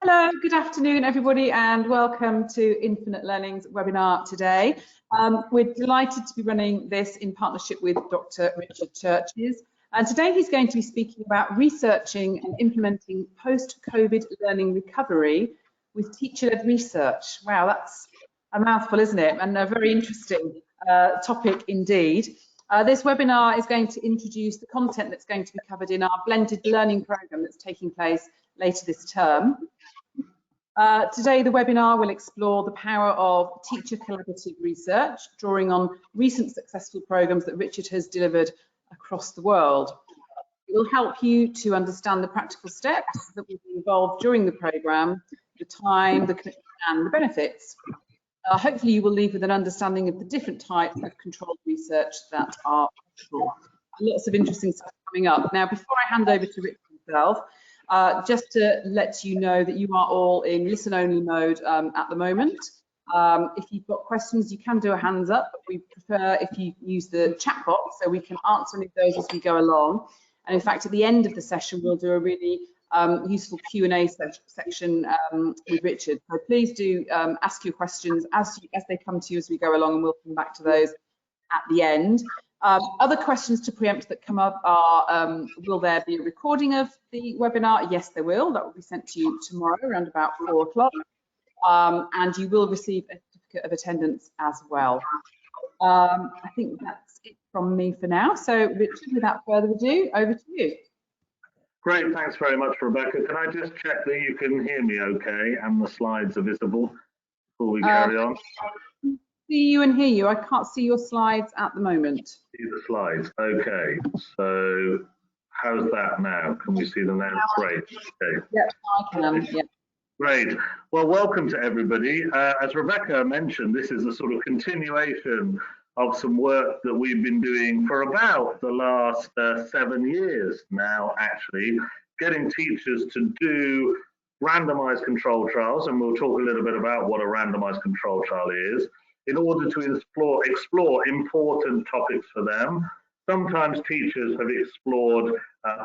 Hello, good afternoon everybody and welcome to Infinite Learning's webinar today. We're delighted to be running this in partnership with Dr. Richard Churches, and today he's going to be speaking about researching and implementing post-COVID learning recovery with teacher-led research. Wow, that's a mouthful, isn't it? And a very interesting topic indeed. This webinar is going to introduce the content that's going to be covered in our blended learning programme that's taking place later this term. Today, the webinar will explore the power of teacher collaborative research, drawing on recent successful programmes that Richard has delivered across the world. It will help you to understand the practical steps that will be involved during the programme, the time, the commitment and the benefits. Hopefully you will leave with an understanding of the different types of controlled research that are possible. Lots of interesting stuff coming up. Now, before I hand over to Richard himself, just to let you know that you are all in listen-only mode at the moment. If you've got questions, you can do a hands up, but we prefer if you use the chat box so we can answer any of those as we go along. And in fact, at the end of the session, we'll do a really useful Q&A section with Richard. So please do ask your questions as they come to you as we go along, and we'll come back to those at the end. Other questions to preempt that come up are, will there be a recording of the webinar? Yes, there will. That will be sent to you tomorrow around about 4 o'clock. And you will receive a certificate of attendance as well. I think that's it from me for now. So Richard, without further ado, over to you. Great, thanks very much, Rebecca. Can I just check that you can hear me okay and the slides are visible before we carry on? See you and hear you. I can't see your slides at the moment. See the slides. Okay. So how's that now? Can we see them now? Great. Okay. Yep, I can. Yeah. Great. Well, welcome to everybody. As Rebecca mentioned, this is a sort of continuation of some work that we've been doing for about the last 7 years now, actually, getting teachers to do randomized control trials, and we'll talk a little bit about what a randomized control trial is, in order to explore important topics for them. Sometimes teachers have explored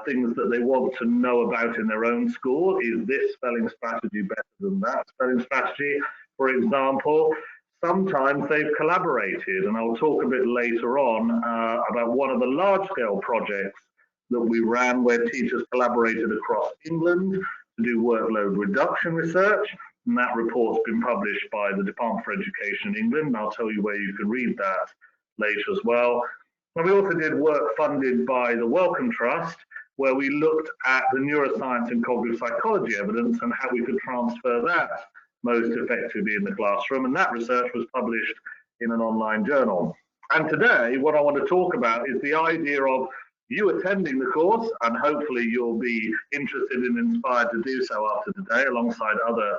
things that they want to know about in their own school. Is this spelling strategy better than that spelling strategy, for example? Sometimes they've collaborated, and I'll talk a bit later on about one of the large-scale projects that we ran where teachers collaborated across England to do workload reduction research. And that report's been published by the Department for Education in England. And I'll tell you where you can read that later as well. And we also did work funded by the Wellcome Trust, where we looked at the neuroscience and cognitive psychology evidence and how we could transfer that most effectively in the classroom. And that research was published in an online journal. And today, what I want to talk about is the idea of you attending the course, and hopefully you'll be interested and inspired to do so after today alongside other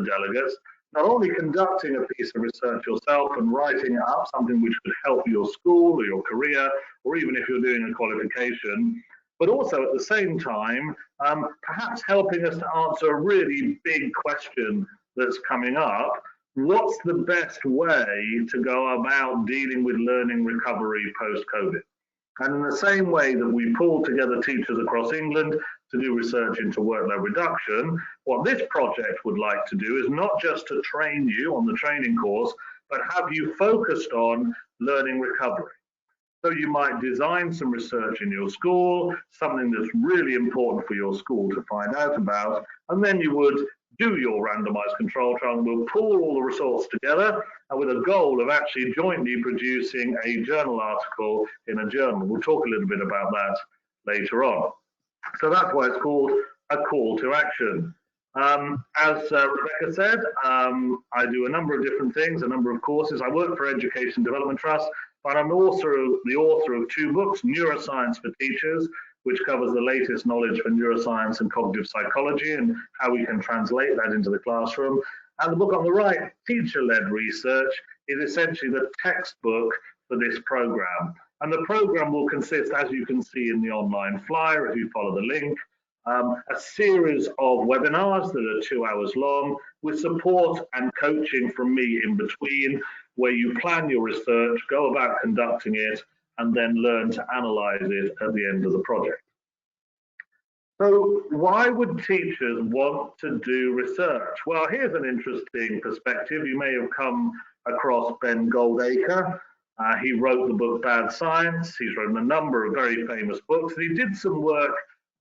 delegates, not only conducting a piece of research yourself and writing it up, something which could help your school or your career, or even if you're doing a qualification, but also at the same time, perhaps helping us to answer a really big question that's coming up. What's the best way to go about dealing with learning recovery post-COVID? And in the same way that we pulled together teachers across England to do research into workload reduction, what this project would like to do is not just to train you on the training course, but have you focused on learning recovery. So you might design some research in your school, something that's really important for your school to find out about, and then you would do your randomized control trial, and we'll pull all the results together and with a goal of actually jointly producing a journal article in a journal. We'll talk a little bit about that later on. So that's why it's called a call to action. As Rebecca said, I do a number of different things, a number of courses. I work for Education Development Trust, but I'm also the author of 2 books, Neuroscience for Teachers, which covers the latest knowledge for neuroscience and cognitive psychology and how we can translate that into the classroom. And the book on the right, Teacher-Led Research, is essentially the textbook for this program. And the program will consist, as you can see in the online flyer, if you follow the link, a series of webinars that are 2 hours long with support and coaching from me in between, where you plan your research, go about conducting it, and then learn to analyze it at the end of the project. So why would teachers want to do research? Well, here's an interesting perspective. You may have come across Ben Goldacre. He wrote the book Bad Science. He's written a number of very famous books. And he did some work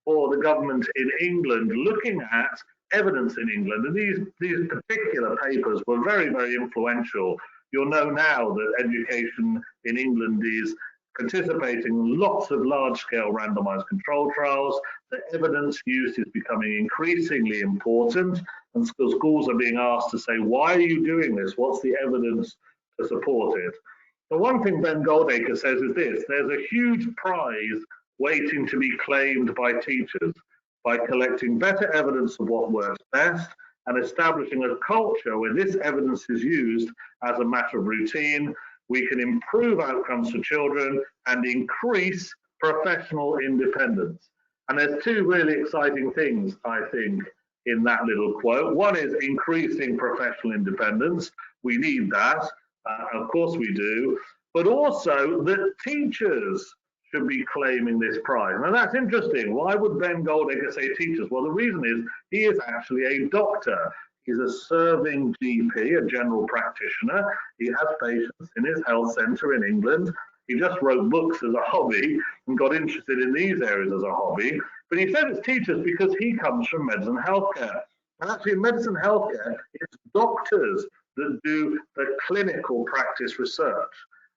for the government in England looking at evidence in England. And these particular papers were very, very influential. You'll know now that education in England is participating in lots of large-scale randomized control trials. The evidence use is becoming increasingly important, and schools are being asked to say, why are you doing this? What's the evidence to support it? The one thing Ben Goldacre says is this: there's a huge prize waiting to be claimed by teachers by collecting better evidence of what works best and establishing a culture where this evidence is used as a matter of routine. We can improve outcomes for children and increase professional independence. And there's two really exciting things, I think, in that little quote. One is increasing professional independence. We need that, of course we do, but also that teachers should be claiming this prize. Now that's interesting. Why would Ben Goldacre say teachers? Well, the reason is he is actually a doctor. He's a serving GP, a general practitioner. He has patients in his health centre in England. He just wrote books as a hobby and got interested in these areas as a hobby. But he said it's teachers because he comes from medicine healthcare. And actually in medicine healthcare, it's doctors that do the clinical practice research.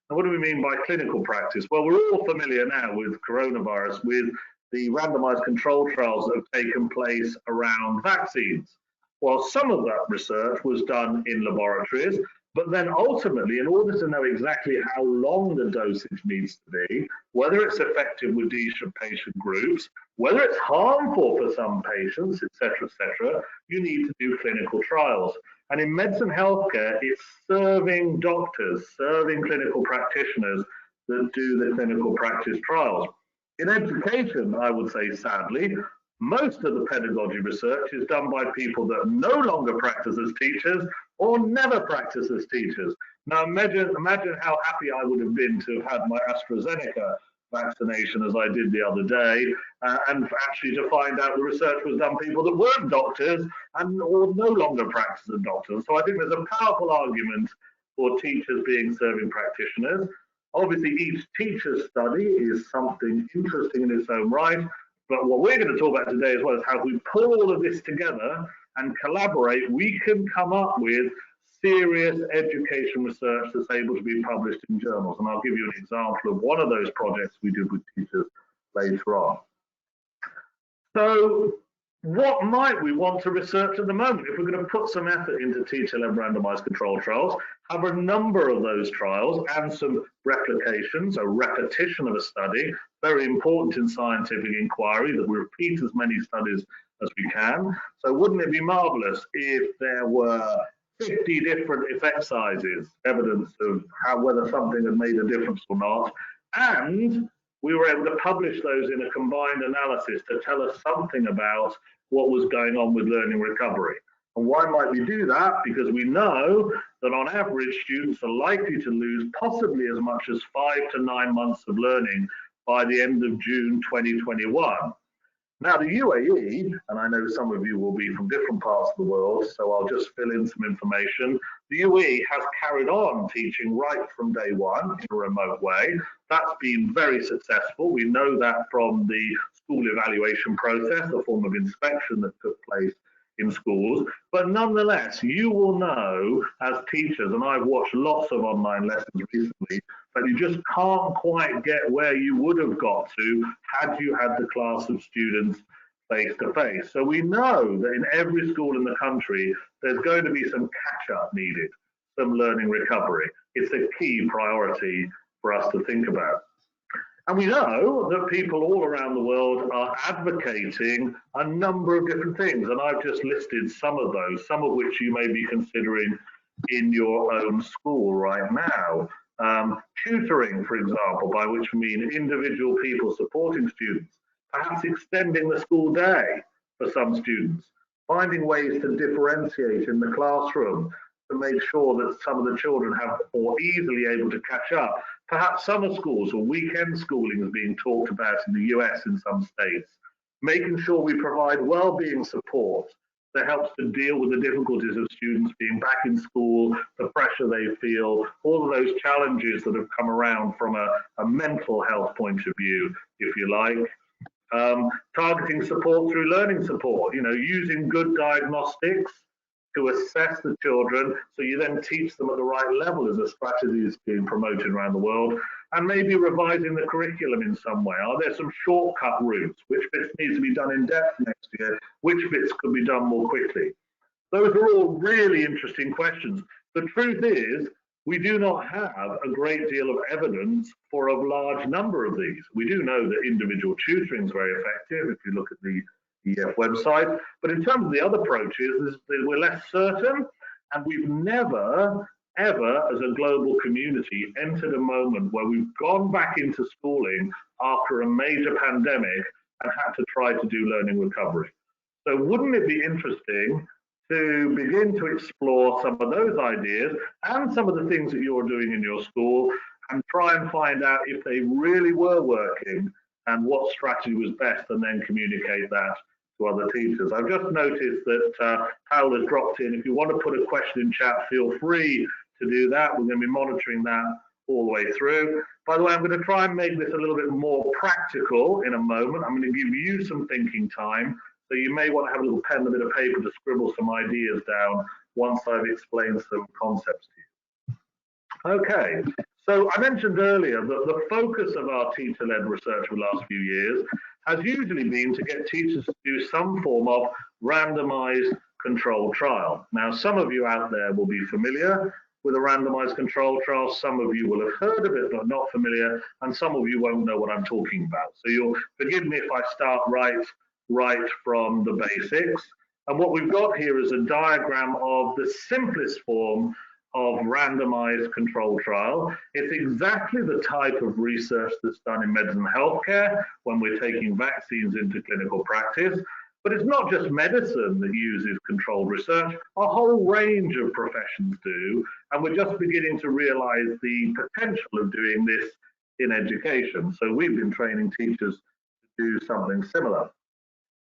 And what do we mean by clinical practice? Well, we're all familiar now with coronavirus, with the randomized control trials that have taken place around vaccines. Well, some of that research was done in laboratories, but then ultimately, in order to know exactly how long the dosage needs to be, whether it's effective with these patient groups, whether it's harmful for some patients, etc., you need to do clinical trials. And in medicine healthcare, it's serving doctors, serving clinical practitioners that do the clinical practice trials. In education, I would say, sadly, most of the pedagogy research is done by people that no longer practice as teachers or never practice as teachers. Now imagine how happy I would have been to have had my AstraZeneca vaccination as I did the other day, and actually to find out the research was done people that weren't doctors and or no longer practice as doctors. So I think there's a powerful argument for teachers being serving practitioners. Obviously each teacher's study is something interesting in its own right, but what we're going to talk about today as well is how we pull all of this together and collaborate, we can come up with serious education research that's able to be published in journals. And I'll give you an example of one of those projects we did with teachers later on. So what might we want to research at the moment? If we're going to put some effort into teacher-led randomized control trials, have a number of those trials and some replications, a repetition of a study, very important in scientific inquiry that we repeat as many studies as we can. So wouldn't it be marvelous if there were 50 different effect sizes, evidence of whether something had made a difference or not, and we were able to publish those in a combined analysis to tell us something about what was going on with learning recovery. And why might we do that? Because we know that on average, students are likely to lose possibly as much as 5 to 9 months of learning by the end of June 2021. Now, the UAE, and I know some of you will be from different parts of the world, so I'll just fill in some information. The UAE has carried on teaching right from day one in a remote way. That's been very successful. We know that from the school evaluation process, a form of inspection that took place in schools. But nonetheless, you will know as teachers, and I've watched lots of online lessons recently, that you just can't quite get where you would have got to had you had the class of students face to face. So we know that in every school in the country, there's going to be some catch-up needed, some learning recovery. It's a key priority for us to think about. And we know that people all around the world are advocating a number of different things. And I've just listed some of those, some of which you may be considering in your own school right now. Tutoring, for example, by which we mean individual people supporting students, perhaps extending the school day for some students, finding ways to differentiate in the classroom to make sure that some of the children are more easily able to catch up. Perhaps summer schools or weekend schooling is being talked about in the US in some states. making sure we provide well-being support that helps to deal with the difficulties of students being back in school, the pressure they feel, all of those challenges that have come around from a mental health point of view, if you like. Targeting support through learning support, using good diagnostics to assess the children, so you then teach them at the right level as a strategy is being promoted around the world, and maybe revising the curriculum in some way. Are there some shortcut routes? Which bits need to be done in depth next year? Which bits could be done more quickly? Those are all really interesting questions. The truth is, we do not have a great deal of evidence for a large number of these. We do know that individual tutoring is very effective if you look at the EF website, but in terms of the other approaches, we're less certain, and we've never, ever, as a global community, entered a moment where we've gone back into schooling after a major pandemic and had to try to do learning recovery. So wouldn't it be interesting to begin to explore some of those ideas and some of the things that you're doing in your school and try and find out if they really were working and what strategy was best, and then communicate that to other teachers. I've just noticed that Paul has dropped in. If you want to put a question in chat, feel free to do that. We're going to be monitoring that all the way through. By the way, I'm going to try and make this a little bit more practical in a moment. I'm going to give you some thinking time. So you may want to have a little pen and a bit of paper to scribble some ideas down once I've explained some concepts to you. Okay, so I mentioned earlier that the focus of our teacher-led research for the last few years has usually been to get teachers to do some form of randomized controlled trial. Now, some of you out there will be familiar with a randomized controlled trial. Some of you will have heard of it but not familiar, and some of you won't know what I'm talking about. So you'll forgive me if I start right from the basics. And what we've got here is a diagram of the simplest form of randomized controlled trial. It's exactly the type of research that's done in medicine and healthcare when we're taking vaccines into clinical practice. But it's not just medicine that uses controlled research, a whole range of professions do, and we're just beginning to realize the potential of doing this in education. So we've been training teachers to do something similar.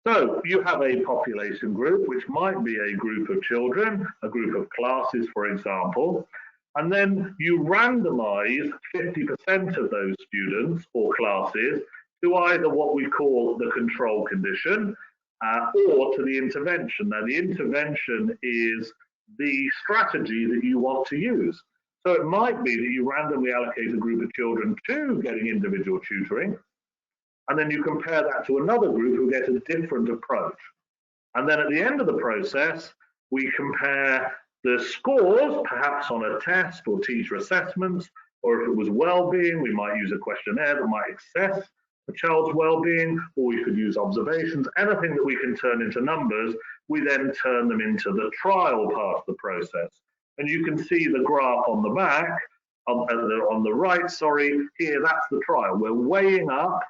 So you have a population group, which might be a group of children, a group of classes, for example, and then you randomize 50% of those students or classes to either what we call the control condition or to the intervention. Now, the intervention is the strategy that you want to use. So it might be that you randomly allocate a group of children to getting individual tutoring, and then you compare that to another group who get a different approach. And then at the end of the process, we compare the scores, perhaps on a test or teacher assessments, or if it was well-being, we might use a questionnaire that might assess the child's well-being, or we could use observations. Anything that we can turn into numbers, we then turn them into the trial part of the process. And you can see the graph on the back, on the right, sorry, here, that's the trial. We're weighing up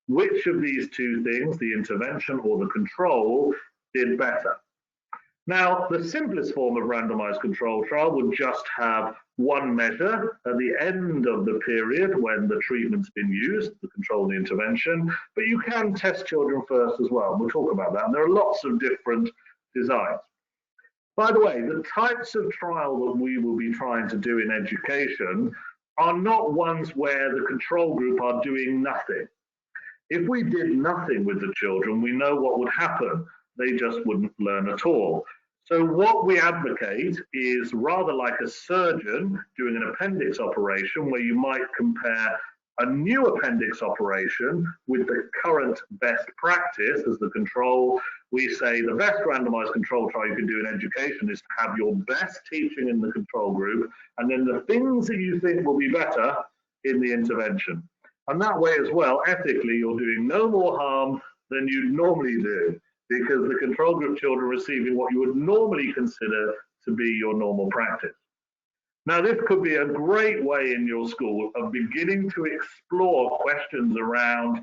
which of these two things, the intervention or the control, did better. Now, the simplest form of randomized control trial would just have one measure at the end of the period when the treatment's been used, the control and the intervention, but you can test children first as well, and we'll talk about that. And there are lots of different designs. By the way, the types of trial that we will be trying to do in education are not ones where the control group are doing nothing. If we did nothing with the children, we know what would happen. They just wouldn't learn at all. So what we advocate is rather like a surgeon doing an appendix operation, where you might compare a new appendix operation with the current best practice as the control. We say the best randomized control trial you can do in education is to have your best teaching in the control group, and then the things that you think will be better in the intervention. And that way as well, ethically, you're doing no more harm than you'd normally do, because the control group children are receiving what you would normally consider to be your normal practice. Now, this could be a great way in your school of beginning to explore questions around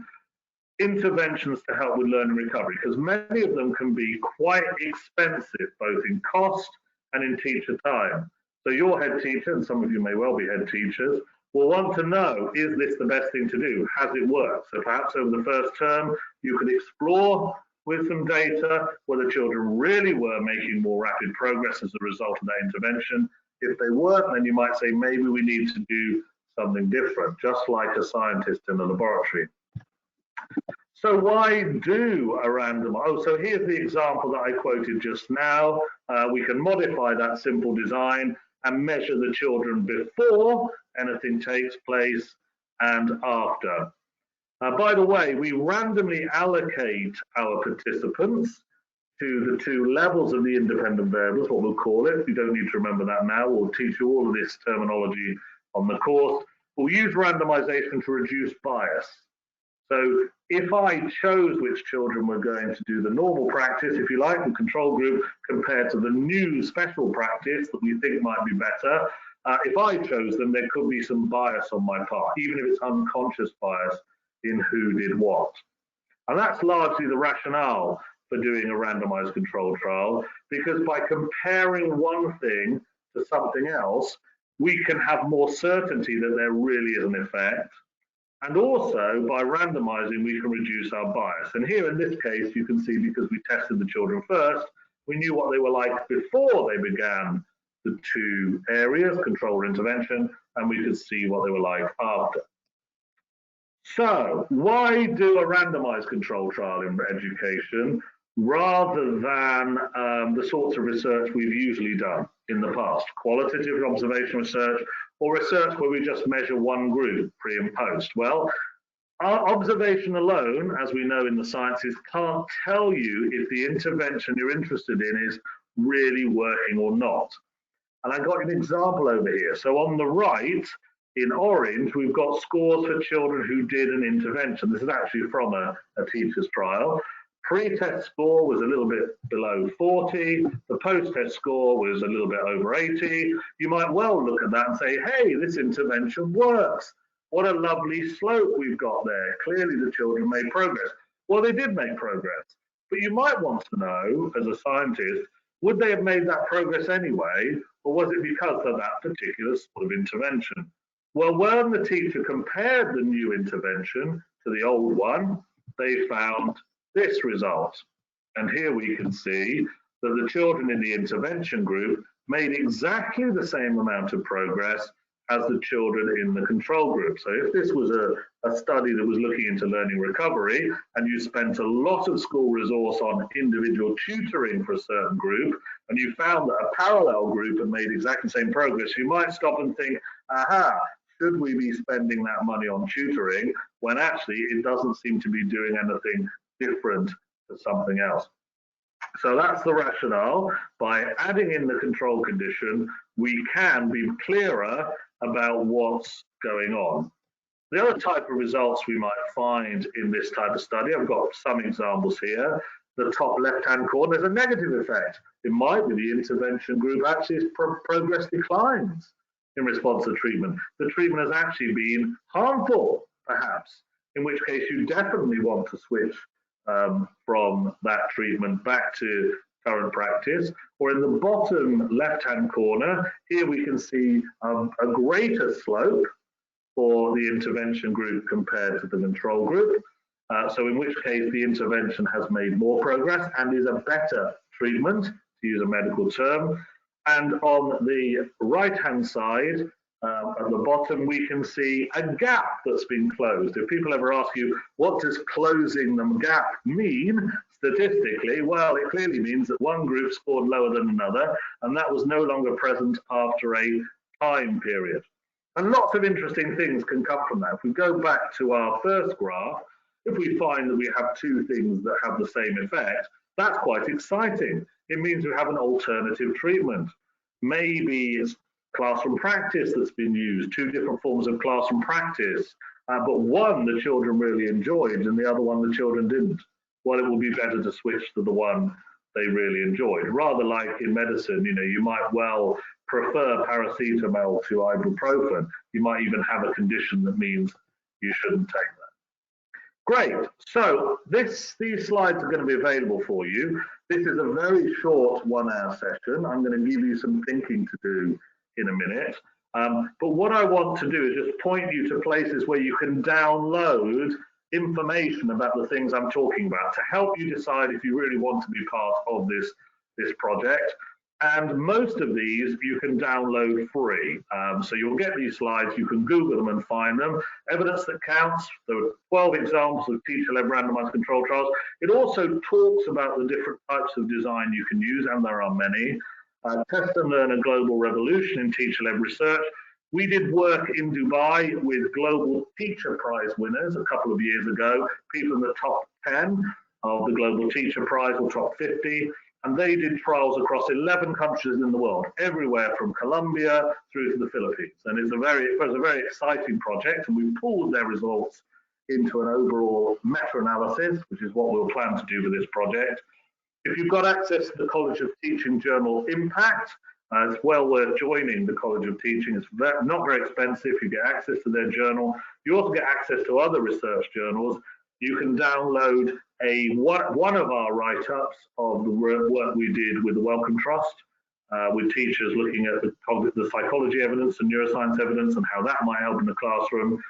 interventions to help with learning recovery, because many of them can be quite expensive, both in cost and in teacher time. So your head teacher, and some of you may well be head teachers, will want to know, is this the best thing to do? Has it worked? So perhaps over the first term, you could explore with some data whether children really were making more rapid progress as a result of that intervention. If they weren't, then you might say maybe we need to do something different, just like a scientist in a laboratory. So why do a random? Oh, so here's the example that I quoted just now. We can modify that simple design and measure the children before anything takes place and after. By the way, we randomly allocate our participants to the two levels of the independent variables, what we'll call it. You don't need to remember that now. We'll teach you all of this terminology on the course. We'll use randomization to reduce bias. So if I chose which children were going to do the normal practice, if you like, the control group, compared to the new special practice that we think might be better, if I chose them, there could be some bias on my part, even if it's unconscious bias in who did what. And that's largely the rationale for doing a randomized control trial, because by comparing one thing to something else, we can have more certainty that there really is an effect. And also, by randomizing, we can reduce our bias. And here in this case, you can see, because we tested the children first, we knew what they were like before they began the two areas, control or intervention, and we could see what they were like after. So, why do a randomized control trial in education rather than the sorts of research we've usually done in the past? Qualitative observation research, or research where we just measure one group pre and post? Well, our observation alone, as we know in the sciences, can't tell you if the intervention you're interested in is really working or not. And I got an example over here. So on the right, in orange, we've got scores for children who did an intervention. This is actually from a teacher's trial. Pre-test score was a little bit below 40. The post-test score was a little bit over 80. You might well look at that and say, hey, this intervention works. What a lovely slope we've got there. Clearly the children made progress. Well, they did make progress. But you might want to know, as a scientist, would they have made that progress anyway, or was it because of that particular sort of intervention? Well, when the teacher compared the new intervention to the old one, they found this result. And here we can see that the children in the intervention group made exactly the same amount of progress as the children in the control group. So if this was a study that was looking into learning recovery and you spent a lot of school resource on individual tutoring for a certain group, and you found that a parallel group had made exactly the same progress, you might stop and think, aha, should we be spending that money on tutoring when actually it doesn't seem to be doing anything different to something else? So that's the rationale. By adding in the control condition, we can be clearer about what's going on. The other type of results we might find in this type of study, I've got some examples here. The top left-hand corner, there's a negative effect. It might be the intervention group actually progress declines in response to treatment. The treatment has actually been harmful, perhaps, in which case you definitely want to switch from that treatment back to current practice. Or in the bottom left-hand corner, here we can see a greater slope for the intervention group compared to the control group. So in which case the intervention has made more progress and is a better treatment, to use a medical term. And on the right-hand side, at the bottom, we can see a gap that's been closed. If people ever ask you, what does closing the gap mean statistically? Well, it clearly means that one group scored lower than another, and that was no longer present after a time period. And lots of interesting things can come from that. If we go back to our first graph, if we find that we have two things that have the same effect, that's quite exciting. It means we have an alternative treatment. Maybe it's classroom practice that's been used, two different forms of classroom practice, but one the children really enjoyed and the other one the children didn't. Well, it will be better to switch to the one they really enjoyed. Rather like in medicine, you know, you might well prefer paracetamol to ibuprofen. You might even have a condition that means you shouldn't take that. Great, so these slides are going to be available for you. This is a very short 1-hour session. I'm going to give you some thinking to do in a minute. But what I want to do is just point you to places where you can download information about the things I'm talking about to help you decide if you really want to be part of this project. And most of these you can download free. So you'll get these slides, you can Google them and find them. Evidence that counts, there are 12 examples of teacher-led randomized control trials. It also talks about the different types of design you can use, and there are many. Test and Learn a Global Revolution in Teacher-Led Research. We did work in Dubai with Global Teacher Prize winners a couple of years ago, people in the top 10 of the Global Teacher Prize or top 50. And they did trials across 11 countries in the world, everywhere from Colombia through to the Philippines. And it was a very exciting project, and we pulled their results into an overall meta-analysis, which is what we'll plan to do with this project. If you've got access to the College of Teaching journal Impact, it's well worth joining the College of Teaching. It's not very expensive. You get access to their journal. You also get access to other research journals. You can download one of our write-ups of the work we did with the Wellcome Trust, with teachers looking at the psychology evidence and neuroscience evidence and how that might help in the classroom.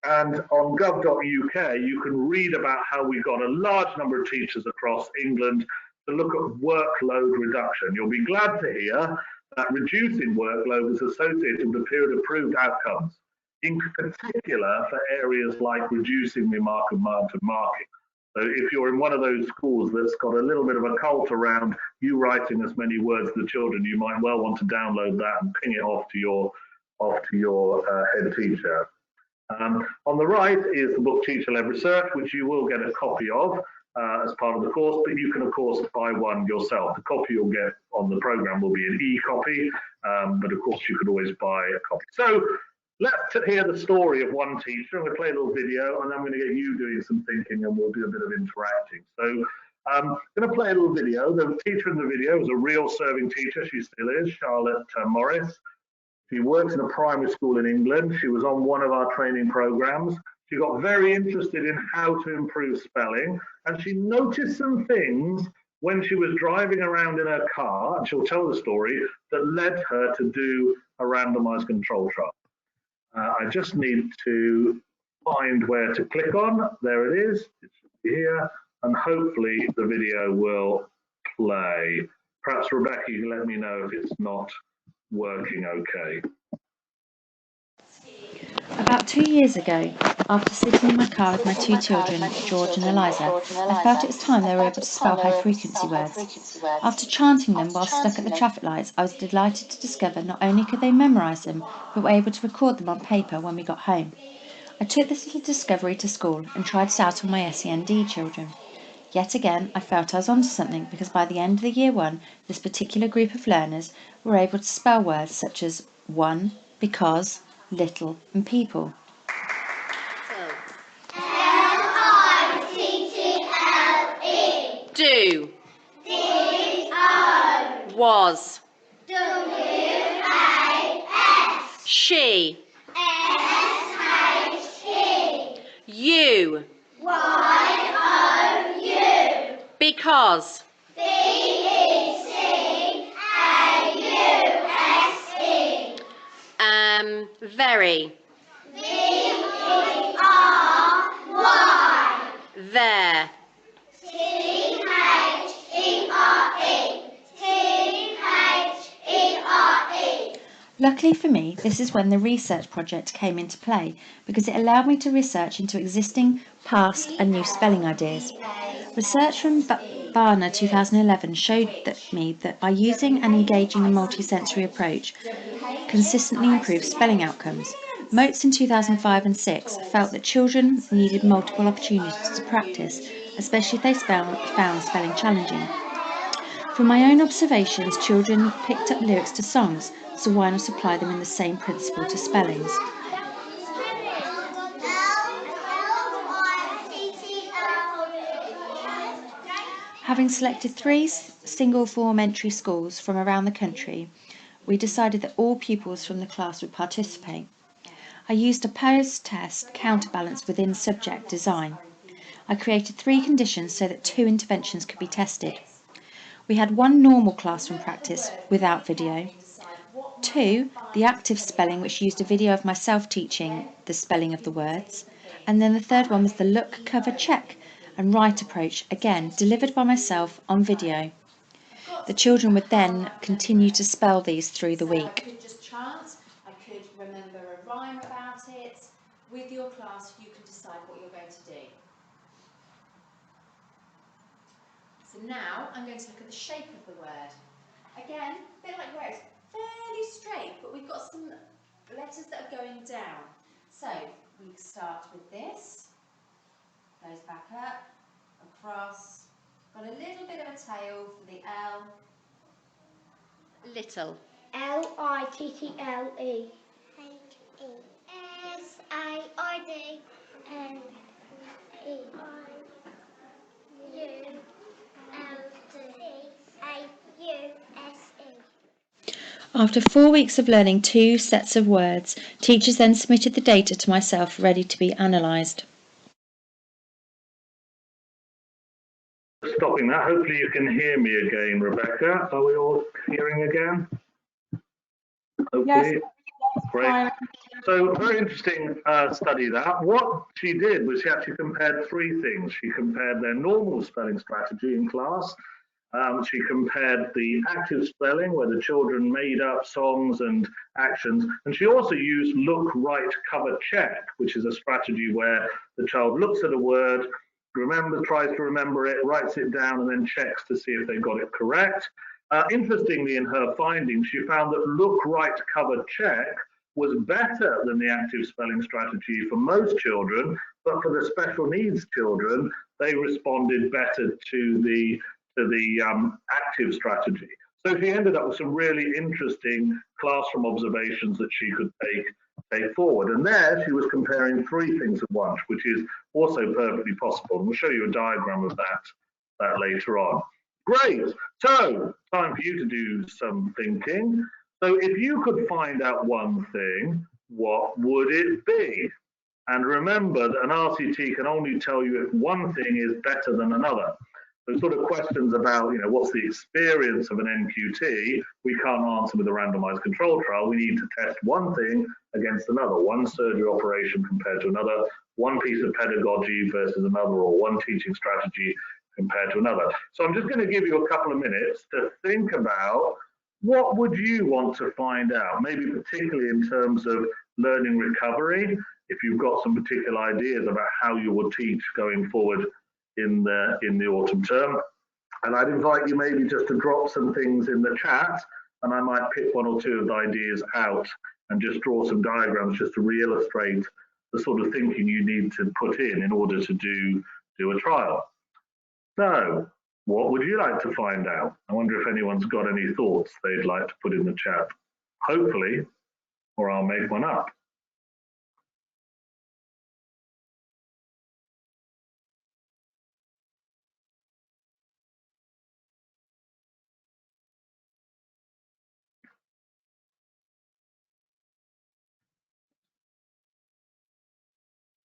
And on gov.uk, you can read about how we got a large number of teachers across England to look at workload reduction. You'll be glad to hear that reducing workload was associated with a period of improved outcomes, in particular for areas like reducing the amount of marking. So if you're in one of those schools that's got a little bit of a cult around you writing as many words to the children, you might well want to download that and ping it off to your head teacher. On the right is the book Teacher-Led Research, which you will get a copy of as part of the course, but you can of course buy one yourself. The copy you'll get on the program will be an e-copy, but of course you could always buy a copy. So let's hear the story of one teacher. I'm going to play a little video, and I'm going to get you doing some thinking, and we'll do a bit of interacting. So I'm going to play a little video. The teacher in the video is a real serving teacher. She still is, Charlotte Morris. She works in a primary school in England. She was on one of our training programs. She got very interested in how to improve spelling, and she noticed some things when she was driving around in her car, and she'll tell the story, that led her to do a randomized control trial. I just need to find where to click on. There it is. It should be here, and hopefully the video will play. Perhaps Rebecca, you can let me know if it's not working okay. About 2 years ago, after sitting in my car with my two children, George and Eliza, I felt it was time they were able to spell high-frequency words. After chanting them while stuck at the traffic lights, I was delighted to discover not only could they memorise them, but were able to record them on paper when we got home. I took this little discovery to school and tried it out on my SEND children. Yet again, I felt I was onto something, because by the end of the year one, this particular group of learners were able to spell words such as one, because, little, and people. L-I-T-T-L-E. Do. D-O. Was. W-A-S. She. S-H-E. You. Y-O-U. Because. B-E-C-A-U-S-E. Very. V-E-R-Y. There. T-H-E-R-E. T-H-E-R-E. Luckily for me, this is when the research project came into play, because it allowed me to research into existing, past and new spelling ideas. Research from Barna 2011 showed me that by using and engaging a multisensory approach consistently improves spelling outcomes. Motes in 2005 and 6 felt that children needed multiple opportunities to practice, especially if they found spelling challenging. From my own observations, children picked up lyrics to songs, so why not apply them in the same principle to spellings? Having selected 3 single-form entry schools from around the country, we decided that all pupils from the class would participate. I used a post-test counterbalance within subject design. I created 3 conditions so that 2 interventions could be tested. We had 1 normal classroom practice without video, 2, the active spelling, which used a video of myself teaching the spelling of the words. And then the third one was the look, cover, check and write approach, again delivered by myself on video. The children would then continue to spell these through the week. I could just chant, I could remember a rhyme about it. With your class, you can decide what you're going to do. So now I'm going to look at the shape of the word. Again, a bit like where it's fairly straight, but we've got some letters that are going down. So we start with this, goes back up, across, got a little bit of a tail for the L. Little. Little. SAID. After 4 weeks of learning 2 sets of words, teachers then submitted the data to myself ready to be analysed. Stopping that, hopefully you can hear me again, Rebecca. Are we all hearing again? Hopefully. Yes. Great. So very interesting study that. What she did was she actually compared 3 things. She compared their normal spelling strategy in class. She compared the active spelling where the children made up songs and actions. And she also used look, write, cover, check, which is a strategy where the child looks at a word, tries to remember it, writes it down, and then checks to see if they got it correct. Interestingly, in her findings, she found that look, write, cover, check was better than the active spelling strategy for most children, but for the special needs children, they responded better to the active strategy. So she ended up with some really interesting classroom observations that she could take forward. And there she was comparing 3 things at once, which is also perfectly possible. And we'll show you a diagram of that later on. Great. So time for you to do some thinking. So if you could find out one thing, what would it be? And remember that an RCT can only tell you if one thing is better than another. So sort of questions about, what's the experience of an NQT, we can't answer with a randomized control trial. We need to test one thing against another, one surgery operation compared to another, one piece of pedagogy versus another, or one teaching strategy compared to another. So I'm just going to give you a couple of minutes to think about what would you want to find out, maybe particularly in terms of learning recovery, if you've got some particular ideas about how you will teach going forward in the autumn term. And I'd invite you maybe just to drop some things in the chat, and I might pick 1 or 2 of the ideas out and just draw some diagrams just to re-illustrate the sort of thinking you need to put in order to do a trial. So what would you like to find out? I wonder if anyone's got any thoughts they'd like to put in the chat. Hopefully, or I'll make one up.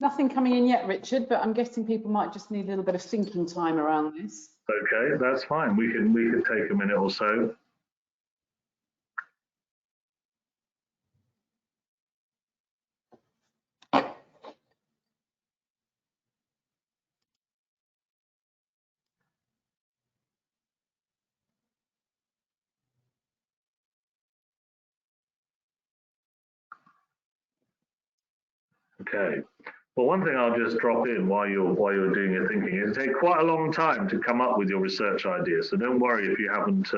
Nothing coming in yet, Richard, but I'm guessing people might just need a little bit of thinking time around this. Okay, that's fine. We could take a minute or so. Okay. Well, one thing I'll just drop in while you're doing your thinking is it takes quite a long time to come up with your research ideas. So don't worry if you haven't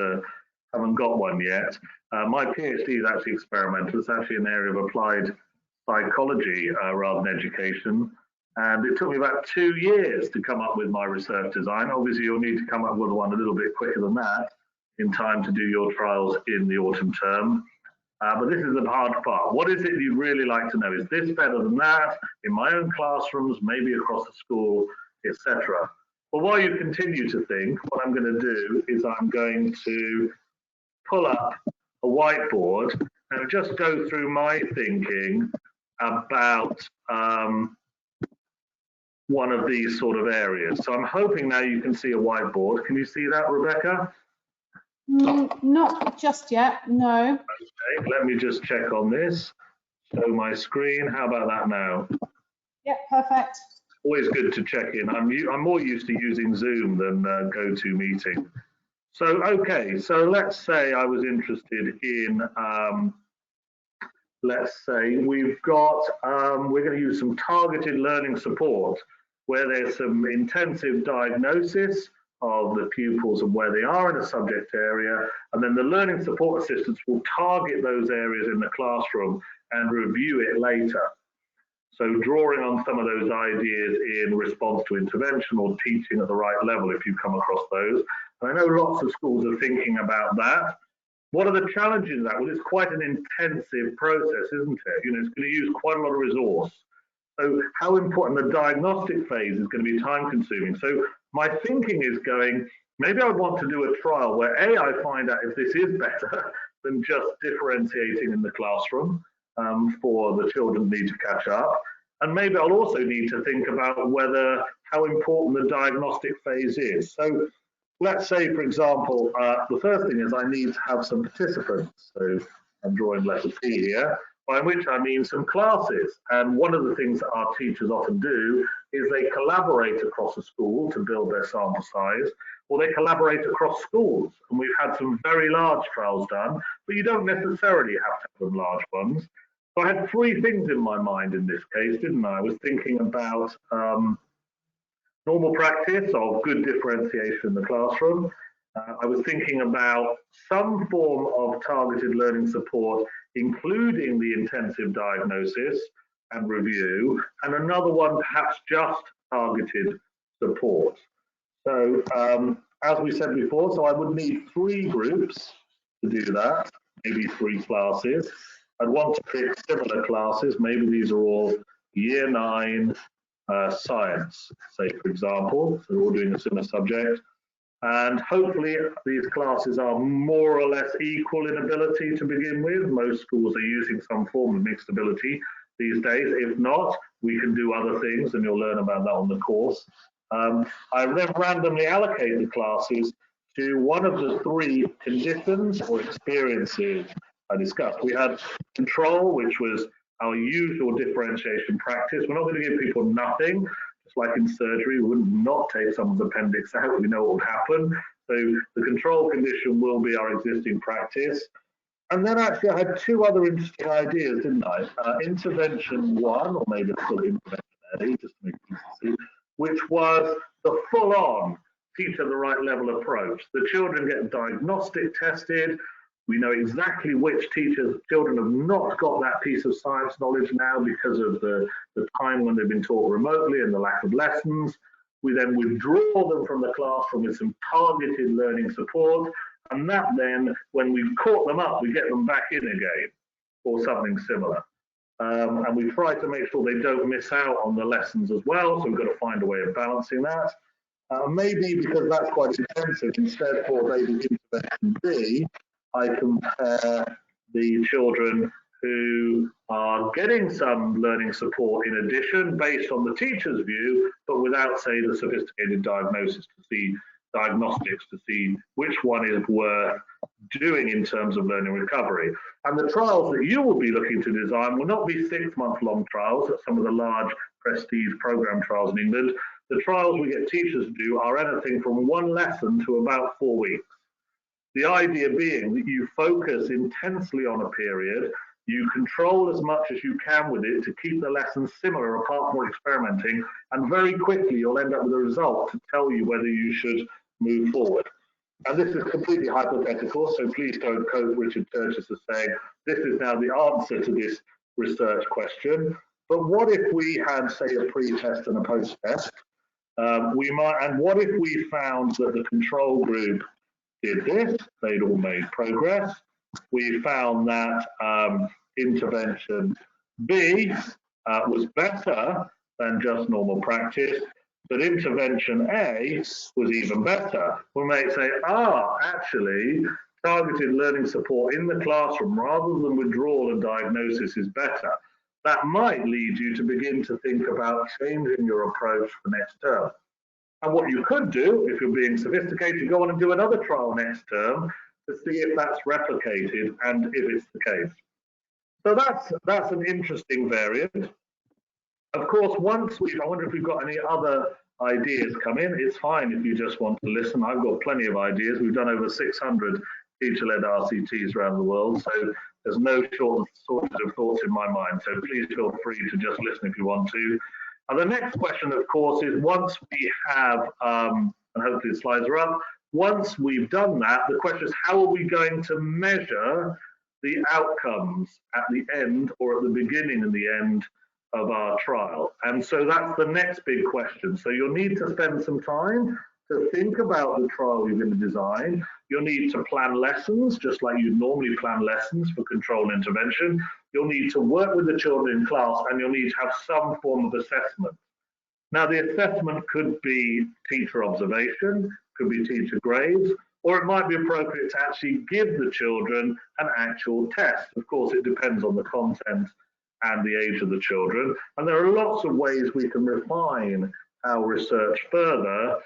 got one yet. My PhD is actually experimental. It's actually an area of applied psychology rather than education. And it took me about 2 years to come up with my research design. Obviously, you'll need to come up with one a little bit quicker than that in time to do your trials in the autumn term. But this is the hard part. What is it you'd really like to know? Is this better than that? In my own classrooms, maybe across the school, etc. Well, while you continue to think, what I'm going to do is I'm going to pull up a whiteboard and just go through my thinking about one of these sort of areas. So I'm hoping now you can see a whiteboard. Can you see that, Rebecca? Not just yet, no. Okay, let me just check on this. Show my screen. How about that now? Yeah, perfect. Always good to check in. I'm more used to using Zoom than GoToMeeting. So, okay, so let's say I was interested in, let's say we've got, we're going to use some targeted learning support where there's some intensive diagnosis of the pupils and where they are in a subject area, and then the learning support assistants will target those areas in the classroom and review it later. So drawing on some of those ideas in response to intervention or teaching at the right level, if you come across those. And I know lots of schools are thinking about that. What are the challenges of that? Well, it's quite an intensive process, isn't it? You know, it's going to use quite a lot of resource. So how important the diagnostic phase is going to be time consuming. So my thinking is going, maybe I want to do a trial where I find out if this is better than just differentiating in the classroom for the children who need to catch up. And maybe I'll also need to think about how important the diagnostic phase is. So let's say, for example, the first thing is I need to have some participants. So I'm drawing letter P here, by which I mean some classes. And one of the things that our teachers often do is they collaborate across a school to build their sample size, or they collaborate across schools. And we've had some very large trials done, but you don't necessarily have to have them large ones. So I had three things in my mind in this case, didn't I? I was thinking about normal practice of good differentiation in the classroom. I was thinking about some form of targeted learning support, including the intensive diagnosis and review, and another one perhaps just targeted support. So as we said before, so I would need 3 groups to do that, maybe 3 classes. I'd want to pick similar classes. Maybe these are all year 9 science, say, for example. So we're all doing a similar subject. And hopefully these classes are more or less equal in ability to begin with. Most schools are using some form of mixed ability these days. If not, we can do other things, and you'll learn about that on the course. I then randomly allocate the classes to one of the 3 conditions or experiences I discussed. We had control, which was our usual differentiation practice. We're not going to give people nothing. Just like in surgery, we would not take someone's appendix out. We know what would happen. So the control condition will be our existing practice. And then actually I had 2 other interesting ideas, didn't I? Intervention 1, or maybe it's called intervention A, just to make it easy, which was the full-on teach at the right level approach. The children get diagnostic tested. We know exactly which children have not got that piece of science knowledge now because of the time when they've been taught remotely and the lack of lessons. We then withdraw them from the classroom with some targeted learning support. And that then, when we've caught them up, we get them back in again or something similar. And we try to make sure they don't miss out on the lessons as well. So we've got to find a way of balancing that. Maybe because that's quite intensive, instead for maybe intervention B, I compare the children who are getting some learning support in addition based on the teacher's view, but without, say, the sophisticated diagnosis to see diagnostics to see which one is worth doing in terms of learning recovery. And the trials that you will be looking to design will not be 6-month-long trials at some of the large prestige program trials in England. The trials we get teachers to do are anything from 1 lesson to about 4 weeks. The idea being that you focus intensely on a period, you control as much as you can with it to keep the lessons similar apart from experimenting, and very quickly you'll end up with a result to tell you whether you should move forward. And this is completely hypothetical, so please don't quote Richard Churches as saying, this is now the answer to this research question. But what if we had, say, a pre-test and a post-test? And what if we found that the control group did this, they'd all made progress. We found that intervention B was better than just normal practice, but intervention A was even better. We may say, actually, targeted learning support in the classroom rather than withdrawal and diagnosis is better. That might lead you to begin to think about changing your approach for next term. And what you could do, if you're being sophisticated, go on and do another trial next term to see if that's replicated and if it's the case. So that's an interesting variant. Of course, I wonder if we've got any other ideas come in. It's fine if you just want to listen. I've got plenty of ideas. We've done over 600 teacher-led RCTs around the world, so there's no shortage of thoughts in my mind. So please feel free to just listen if you want to. And the next question, of course, is once we have, and hopefully the slides are up, once we've done that, the question is how are we going to measure the outcomes at the end or at the beginning and the end of our trial? And so that's the next big question. So you'll need to spend some time to think about the trial you're going to design. You'll need to plan lessons, just like you'd normally plan lessons for control and intervention. You'll need to work with the children in class, and you'll need to have some form of assessment. Now, the assessment could be teacher observation, could be teacher grades, or it might be appropriate to actually give the children an actual test. Of course, it depends on the content and the age of the children. And there are lots of ways we can refine our research further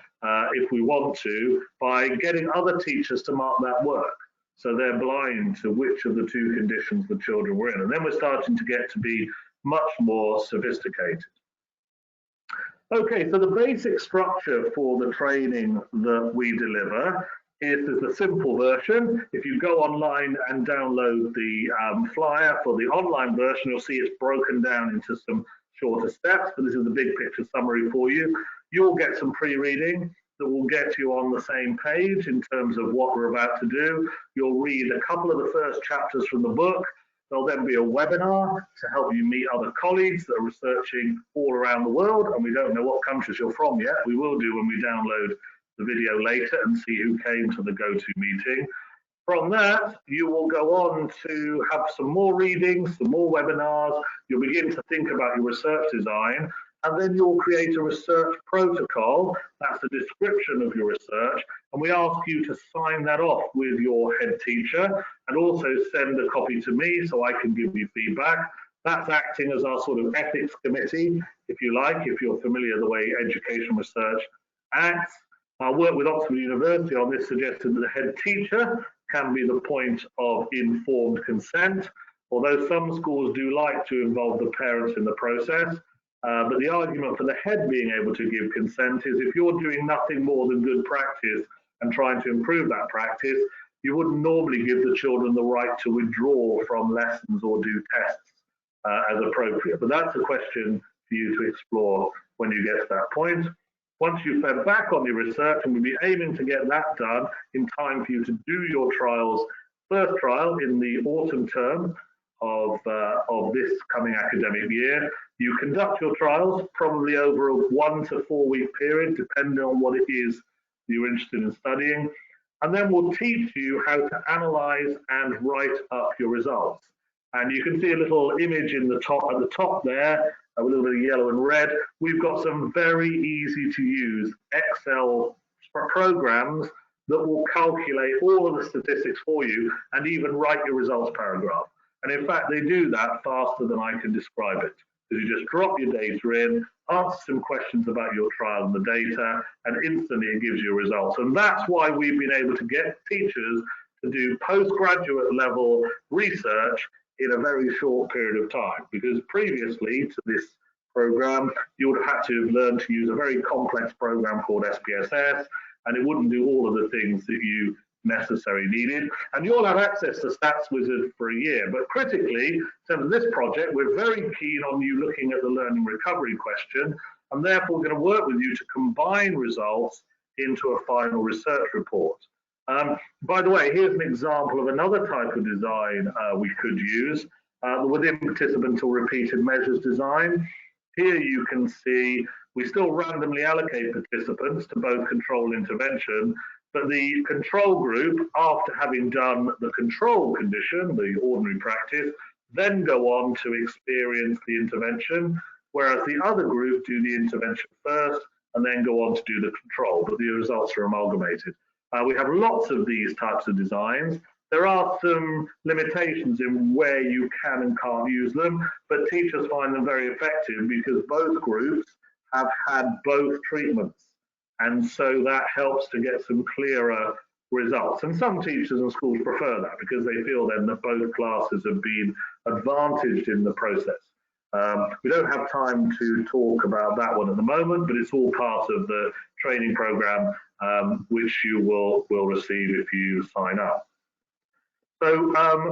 if we want to, by getting other teachers to mark that work. So they're blind to which of the two conditions the children were in. And then we're starting to get to be much more sophisticated. Okay, so the basic structure for the training that we deliver is the simple version. If you go online and download the flyer for the online version, you'll see it's broken down into some shorter steps, but this is the big picture summary for you. You'll get some pre-reading that will get you on the same page in terms of what we're about to do. You'll read a couple of the first chapters from the book. There'll then be a webinar to help you meet other colleagues that are researching all around the world, and we don't know what countries you're from yet. We will do when we download the video later and see who came to the go-to meeting. From that, you will go on to have some more readings, some more webinars. You'll begin to think about your research design, and then you'll create a research protocol. That's the description of your research, and we ask you to sign that off with your head teacher and also send a copy to me so I can give you feedback. That's acting as our sort of ethics committee, if you like, if you're familiar the way education research acts. Our work with Oxford University on this suggested that the head teacher can be the point of informed consent, although some schools do like to involve the parents in the process. But the argument for the head being able to give consent is if you're doing nothing more than good practice and trying to improve that practice, you wouldn't normally give the children the right to withdraw from lessons or do tests as appropriate. But that's a question for you to explore when you get to that point. Once you've fed back on your research, and we'll be aiming to get that done in time for you to do your first trial in the autumn term of this coming academic year. You conduct your trials probably over a 1 to 4 week period, depending on what it is you're interested in studying. And then we'll teach you how to analyze and write up your results. And you can see a little image in the top at the top there, a little bit of yellow and red. We've got some very easy to use Excel programs that will calculate all of the statistics for you and even write your results paragraph. And in fact, they do that faster than I can describe it. Because you just drop your data in, answer some questions about your trial and the data, and instantly it gives you results. And that's why we've been able to get teachers to do postgraduate level research in a very short period of time. Because previously to this program, you would have had to have learned to use a very complex program called SPSS, and it wouldn't do all of the things that you necessarily needed. And you'll have access to Stats Wizard for a year. But critically, in terms of this project, we're very keen on you looking at the learning recovery question, and therefore we're going to work with you to combine results into a final research report. By the way, here's an example of another type of design we could use, within participant or repeated measures design. Here you can see we still randomly allocate participants to both control and intervention, but the control group, after having done the control condition, the ordinary practice, then go on to experience the intervention, whereas the other group do the intervention first and then go on to do the control, but the results are amalgamated. We have lots of these types of designs. There are some limitations in where you can and can't use them, but teachers find them very effective because both groups have had both treatments. And so that helps to get some clearer results. And some teachers and schools prefer that because they feel then that both classes have been advantaged in the process. We don't have time to talk about that one at the moment, but it's all part of the training program which you will receive if you sign up. So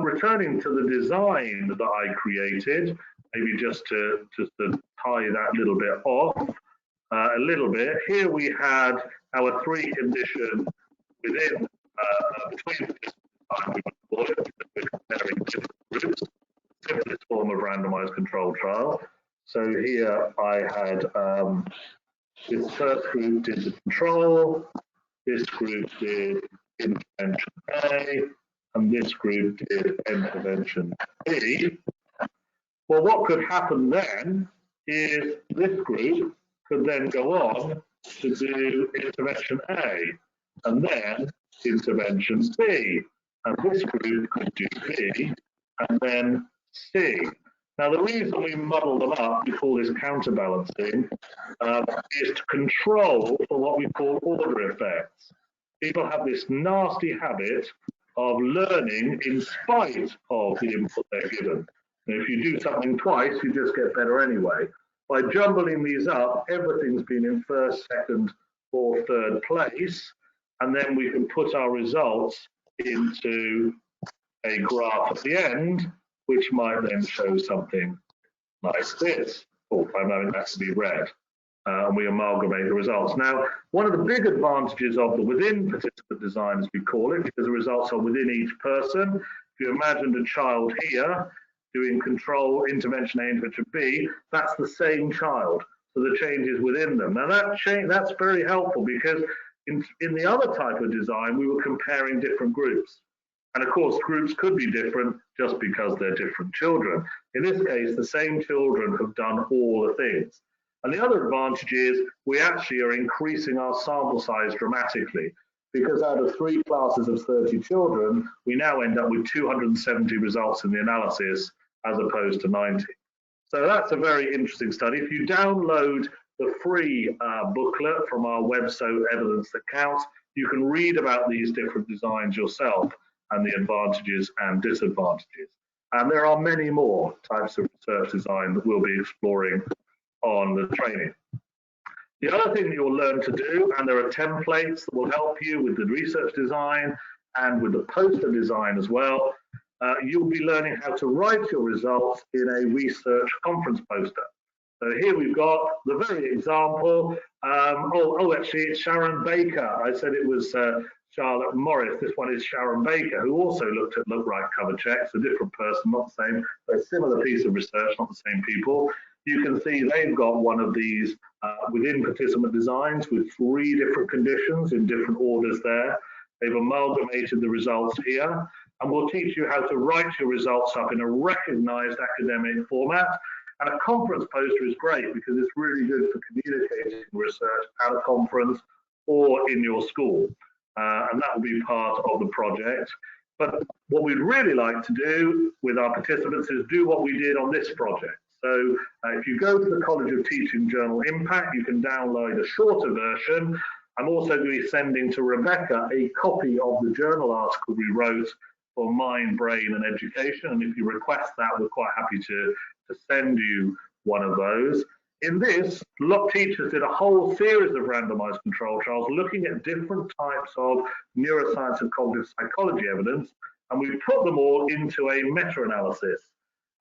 returning to the design that I created, maybe just to tie that little bit off a little bit, here we had our three condition within between we would call it, we're comparing different groups, simplest form of randomized controlled trial. So here I had this first group did the control, this group did intervention A, and this group did intervention B. Well, what could happen then is this group could then go on to do intervention A, and then intervention B, and this group could do B, and then C. Now, the reason we muddle them up, we call this counterbalancing, is to control for what we call order effects. People have this nasty habit of learning in spite of the input they're given. And if you do something twice, you just get better anyway. By jumbling these up, everything's been in first, second, or third place, and then we can put our results into a graph at the end, which might then show something like this. Oh, I'm having that to be red. And we amalgamate the results. Now, one of the big advantages of the within participant design, as we call it, because the results are within each person. If you imagined a child here doing control, intervention A, intervention B, that's the same child. So the change is within them. Now that's very helpful because in the other type of design, we were comparing different groups. And of course, groups could be different just because they're different children. In this case, the same children have done all the things. And the other advantage is we actually are increasing our sample size dramatically, because out of 3 classes of 30 children, we now end up with 270 results in the analysis as opposed to 90. So that's a very interesting study. If you download the free booklet from our website, Evidence That Counts, you can read about these different designs yourself and the advantages and disadvantages. And there are many more types of research design that we'll be exploring on the training. The other thing that you'll learn to do, and there are templates that will help you with the research design and with the poster design as well, you'll be learning how to write your results in a research conference poster. So here we've got the very example. Actually, it's Sharon Baker. I said it was Charlotte Morris. This one is Sharon Baker, who also looked at Look Right cover checks, a different person, not the same, but a similar piece of research, not the same people. You can see they've got one of these within participant designs with 3 different conditions in different orders there. They've amalgamated the results here, and we'll teach you how to write your results up in a recognized academic format. And a conference poster is great because it's really good for communicating research at a conference or in your school. And that will be part of the project. But what we'd really like to do with our participants is do what we did on this project. So if you go to the College of Teaching Journal Impact, you can download a shorter version. I'm also going to be sending to Rebecca a copy of the journal article we wrote for Mind, Brain and Education. And if you request that, we're quite happy to send you one of those. In this, teachers did a whole series of randomized control trials looking at different types of neuroscience and cognitive psychology evidence, and we put them all into a meta-analysis.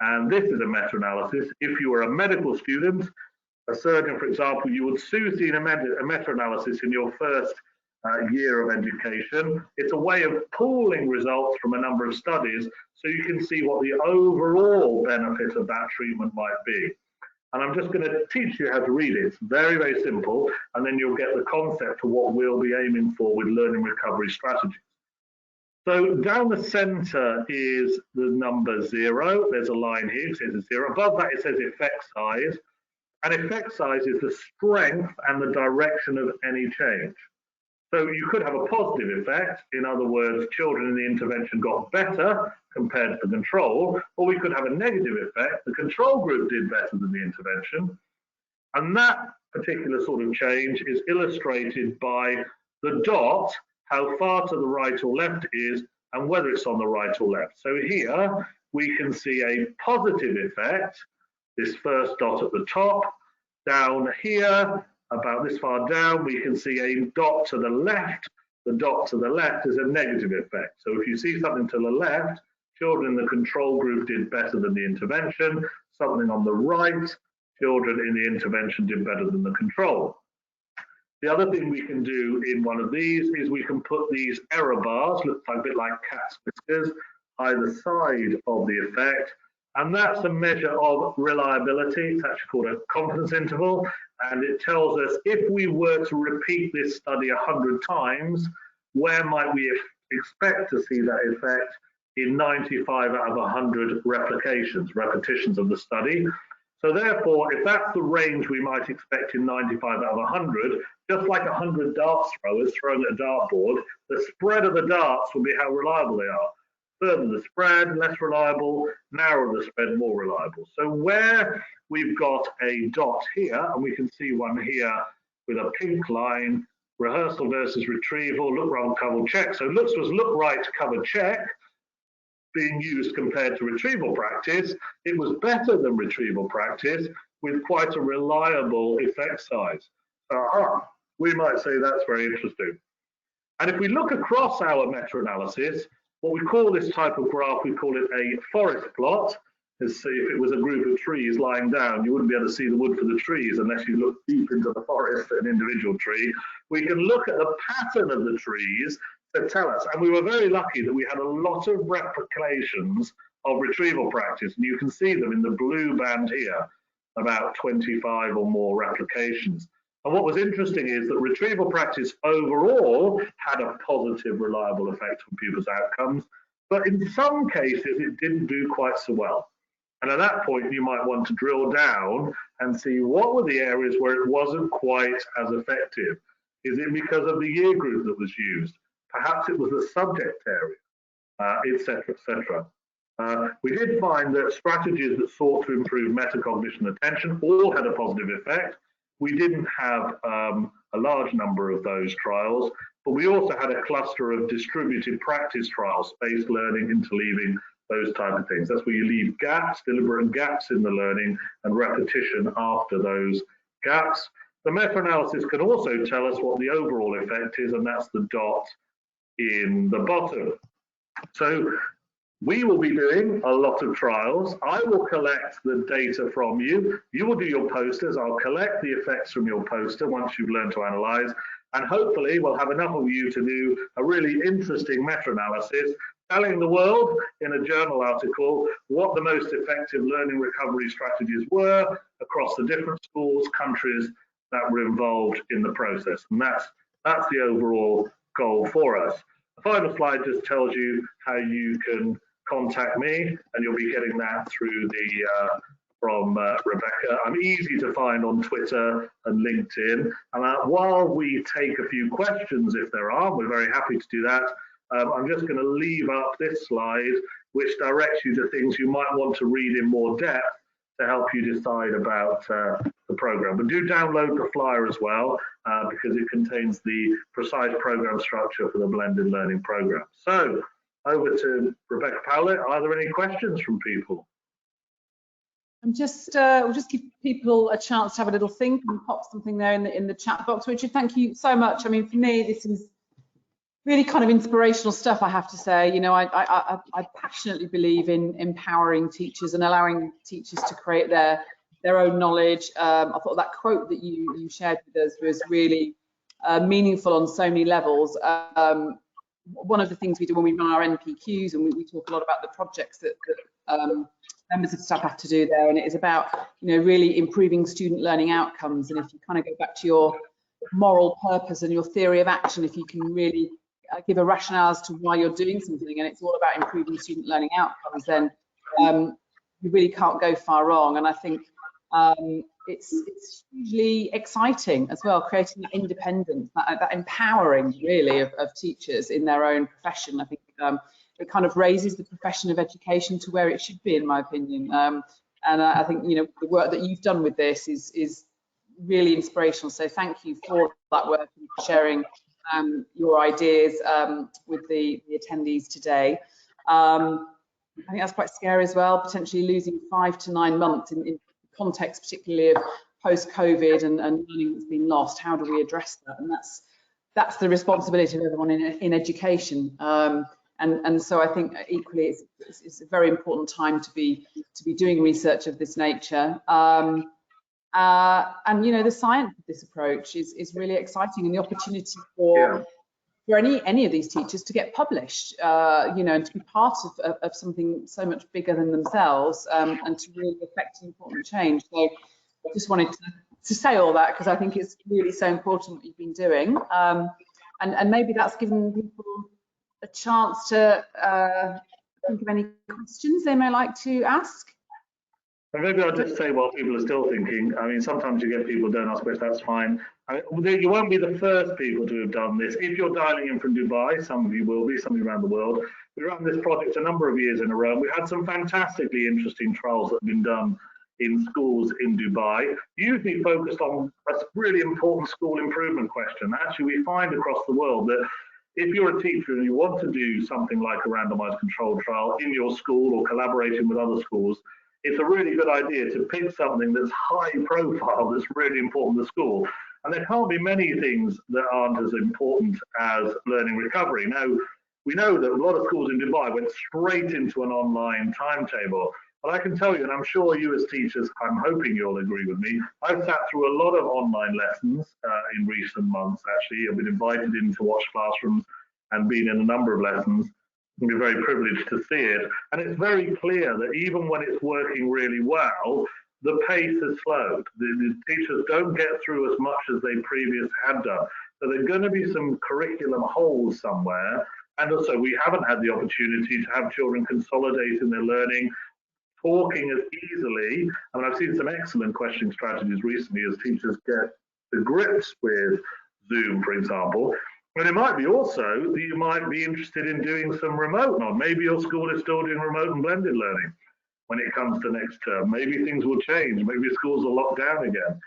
And this is a meta-analysis. If you were a medical student, a surgeon, for example, you would soon see a meta-analysis in your first year of education. It's a way of pooling results from a number of studies so you can see what the overall benefit of that treatment might be. And I'm just going to teach you how to read it. It's very, very simple, and then you'll get the concept of what we'll be aiming for with learning recovery strategies. So down the center is the number 0. There's a line here, it says 0. Above that, it says effect size. And effect size is the strength and the direction of any change. So you could have a positive effect. In other words, children in the intervention got better compared to the control, or we could have a negative effect. The control group did better than the intervention. And that particular sort of change is illustrated by the dot how far to the right or left it is, and whether it's on the right or left. So here we can see a positive effect, this first dot at the top. Down here, about this far down, we can see a dot to the left. The dot to the left is a negative effect. So if you see something to the left, children in the control group did better than the intervention. Something on the right, children in the intervention did better than the control. The other thing we can do in one of these is we can put these error bars, looks like a bit like cat's whiskers, either side of the effect. And that's a measure of reliability. It's actually called a confidence interval. And it tells us if we were to repeat this study 100 times, where might we expect to see that effect in 95 out of 100 repetitions of the study. So therefore, if that's the range we might expect in 95 out of 100, just like 100 darts throwers throwing at a dartboard, the spread of the darts will be how reliable they are. Further the spread, less reliable, narrower the spread, more reliable. So where we've got a dot here, and we can see one here with a pink line, rehearsal versus retrieval, look right, cover, check. So looks was look right, cover, check, being used compared to retrieval practice. It was better than retrieval practice with quite a reliable effect size. We might say that's very interesting. And if we look across our meta-analysis, what we call this type of graph, we call it a forest plot. As if it was a group of trees lying down, you wouldn't be able to see the wood for the trees unless you look deep into the forest at an individual tree. We can look at the pattern of the trees to tell us, and we were very lucky that we had a lot of replications of retrieval practice, and you can see them in the blue band here, about 25 or more replications. And what was interesting is that retrieval practice overall had a positive, reliable effect on pupils' outcomes, but in some cases it didn't do quite so well. And at that point, you might want to drill down and see what were the areas where it wasn't quite as effective. Is it because of the year group that was used? Perhaps it was the subject area, etc., etc. We did find that strategies that sought to improve metacognition and attention all had a positive effect. We didn't have a large number of those trials, but we also had a cluster of distributed practice trials, spaced learning, interleaving, those type of things. That's where you leave gaps, deliberate gaps in the learning, and repetition after those gaps. The meta-analysis can also tell us what the overall effect is, and that's the dot in the bottom. So we will be doing a lot of trials. I will collect the data from you. You will do your posters. I'll collect the effects from your poster once you've learned to analyze. And hopefully we'll have enough of you to do a really interesting meta-analysis, telling the world in a journal article what the most effective learning recovery strategies were across the different schools, countries that were involved in the process. And that's the overall goal for us. The final slide just tells you how you can contact me, and you'll be getting that through the from Rebecca. I'm easy to find on Twitter and LinkedIn. And while we take a few questions, if there are, we're very happy to do that. I'm just going to leave up this slide, which directs you to things you might want to read in more depth to help you decide about the program. But do download the flyer as well, because it contains the precise program structure for the blended learning program. So over to Rebecca Powlett. Are there any questions from people? I'm just, we'll just give people a chance to have a little think and pop something there in the chat box. Richard, thank you so much. I mean, for me, this is really kind of inspirational stuff, I have to say. You know, I passionately believe in empowering teachers and allowing teachers to create their own knowledge. I thought that quote that you shared with us was really meaningful on so many levels. One of the things we do when we run our NPQs, and we talk a lot about the projects that members of staff have to do there, and it is about, you know, really improving student learning outcomes. And if you kind of go back to your moral purpose and your theory of action, if you can really give a rationale as to why you're doing something, and it's all about improving student learning outcomes, then you really can't go far wrong. And I think it's hugely exciting as well, creating that independence, that empowering really of teachers in their own profession. I think it kind of raises the profession of education to where it should be, in my opinion. And I think, you know, the work that you've done with this is really inspirational. So thank you for that work and for sharing your ideas with the attendees today. I think that's quite scary as well, potentially losing 5 to 9 months in context, particularly of post-COVID and learning that's been lost. How do we address that? And that's the responsibility of everyone in education. And so I think equally it's a very important time to be doing research of this nature. And you know, the science of this approach is really exciting, and the opportunity for any of these teachers to get published, you know, and to be part of something so much bigger than themselves, and to really affect important change. So I just wanted to say all that, because I think it's really so important what you've been doing, and maybe that's given people a chance to think of any questions they may like to ask. Maybe I'll just say while people are still thinking, I mean, sometimes you get people don't ask questions, that's fine. I mean, you won't be the first people to have done this. If you're dialing in from Dubai, some of you will be, some of you around the world. We ran this project a number of years in a row. We had some fantastically interesting trials that have been done in schools in Dubai, usually focused on a really important school improvement question. Actually, we find across the world that if you're a teacher and you want to do something like a randomized controlled trial in your school or collaborating with other schools, it's a really good idea to pick something that's high profile, that's really important to the school. And there can't be many things that aren't as important as learning recovery. Now, we know that a lot of schools in Dubai went straight into an online timetable. But I can tell you, and I'm sure you as teachers, I'm hoping you'll agree with me, I've sat through a lot of online lessons in recent months, actually. I've been invited in to watch classrooms and been in a number of lessons. I've been very privileged to see it. And it's very clear that even when it's working really well, the pace has slowed. The teachers don't get through as much as they previously had done. So there are going to be some curriculum holes somewhere. And also, we haven't had the opportunity to have children consolidating their learning, talking as easily. I mean, I've seen some excellent questioning strategies recently as teachers get the grips with Zoom, for example. And it might be also that you might be interested in doing some remote, or maybe your school is still doing remote and blended learning when it comes to next term. Maybe things will change. Maybe schools will lock down again.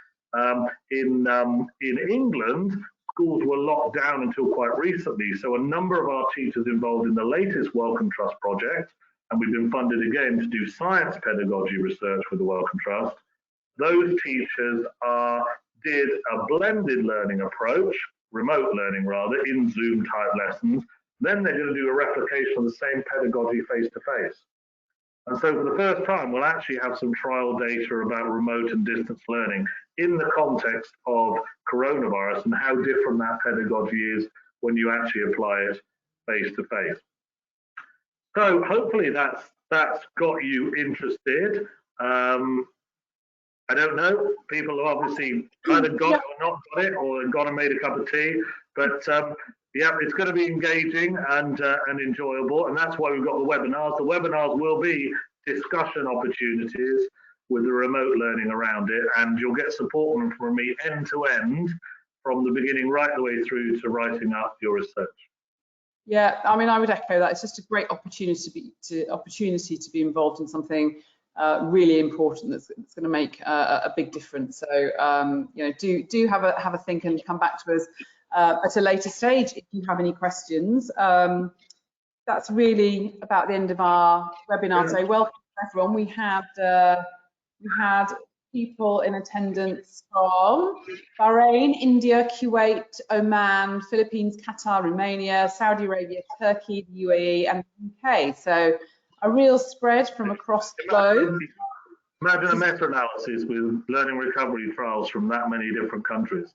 In England, schools were locked down until quite recently. So a number of our teachers involved in the latest Wellcome Trust project, and we've been funded again to do science pedagogy research with the Wellcome Trust. Those teachers did a blended learning approach, remote learning rather, in Zoom type lessons. Then they're going to do a replication of the same pedagogy face to face. And so for the first time, we'll actually have some trial data about remote and distance learning in the context of coronavirus and how different that pedagogy is when you actually apply it face to face. So hopefully that's got you interested. I don't know, people have obviously either got it or not got it, or gone and made a cup of tea, but yeah, it's going to be engaging and enjoyable, and that's why we've got the webinars. The webinars will be discussion opportunities with the remote learning around it, and you'll get support from me end to end, from the beginning right the way through to writing up your research. Yeah, I mean, I would echo that. It's just a great opportunity to be involved in something really important that's going to make a big difference. So you know, do have a think and come back to us at a later stage if you have any questions. That's really about the end of our webinar. So welcome everyone. We had people in attendance from Bahrain, India, Kuwait, Oman, Philippines, Qatar, Romania, Saudi Arabia, Turkey, the UAE, and the UK. So a real spread from across the globe. Imagine a meta-analysis with learning recovery trials from that many different countries.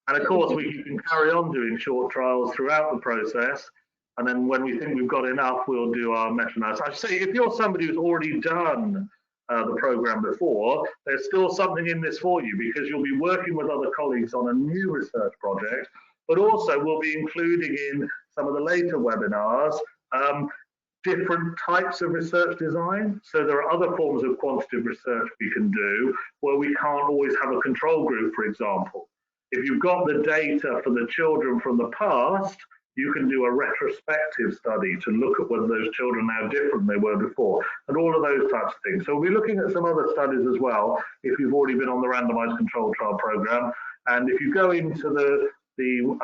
And of course, we can carry on doing short trials throughout the process. And then when we think we've got enough, we'll do our meta-analysis. I say, if you're somebody who's already done the program before, there's still something in this for you, because you'll be working with other colleagues on a new research project, but also we'll be including in some of the later webinars different types of research design. So there are other forms of quantitative research we can do where we can't always have a control group, for example. If you've got the data for the children from the past, you can do a retrospective study to look at whether those children are now different than they were before, and all of those types of things. So we'll be looking at some other studies as well, if you've already been on the randomized controlled trial program. And if you go into the the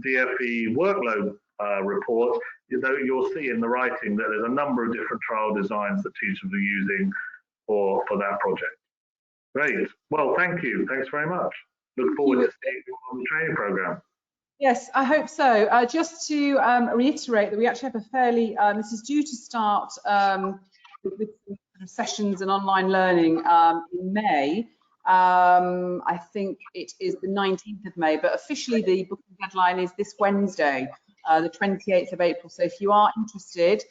DFE workload report, you'll see in the writing that there's a number of different trial designs that teachers are using for that project. Great. Well, thank you. Thanks very much. Look forward to seeing you on the training program. Yes, I hope so. Just to reiterate that we actually have a fairly, this is due to start with sessions and online learning in May. I think it is the 19th of May, but officially the booking deadline is this Wednesday, the 28th of April. So if you are interested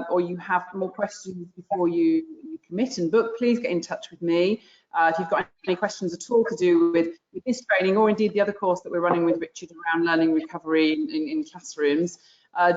or you have more questions before you commit and book, please get in touch with me. If you've got any questions at all to do with this training, or indeed the other course that we're running with Richard around learning recovery in classrooms,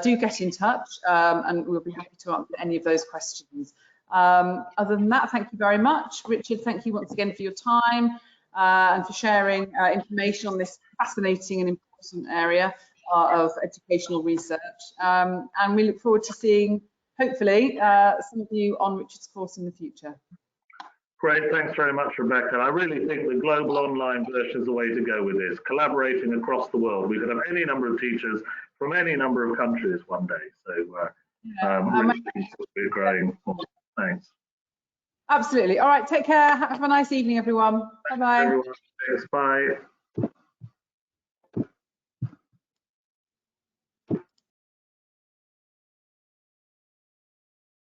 do get in touch and we'll be happy to answer any of those questions. Other than that, thank you very much. Richard, thank you once again for your time and for sharing information on this fascinating and important area of educational research. And we look forward to seeing, hopefully, some of you on Richard's course in the future. Great, thanks very much, Rebecca. I really think the global online version is the way to go with this, collaborating across the world. We could have any number of teachers from any number of countries one day. So really we're growing. Thanks. Absolutely. All right, take care. Have a nice evening, everyone. Bye-bye. Thanks, bye.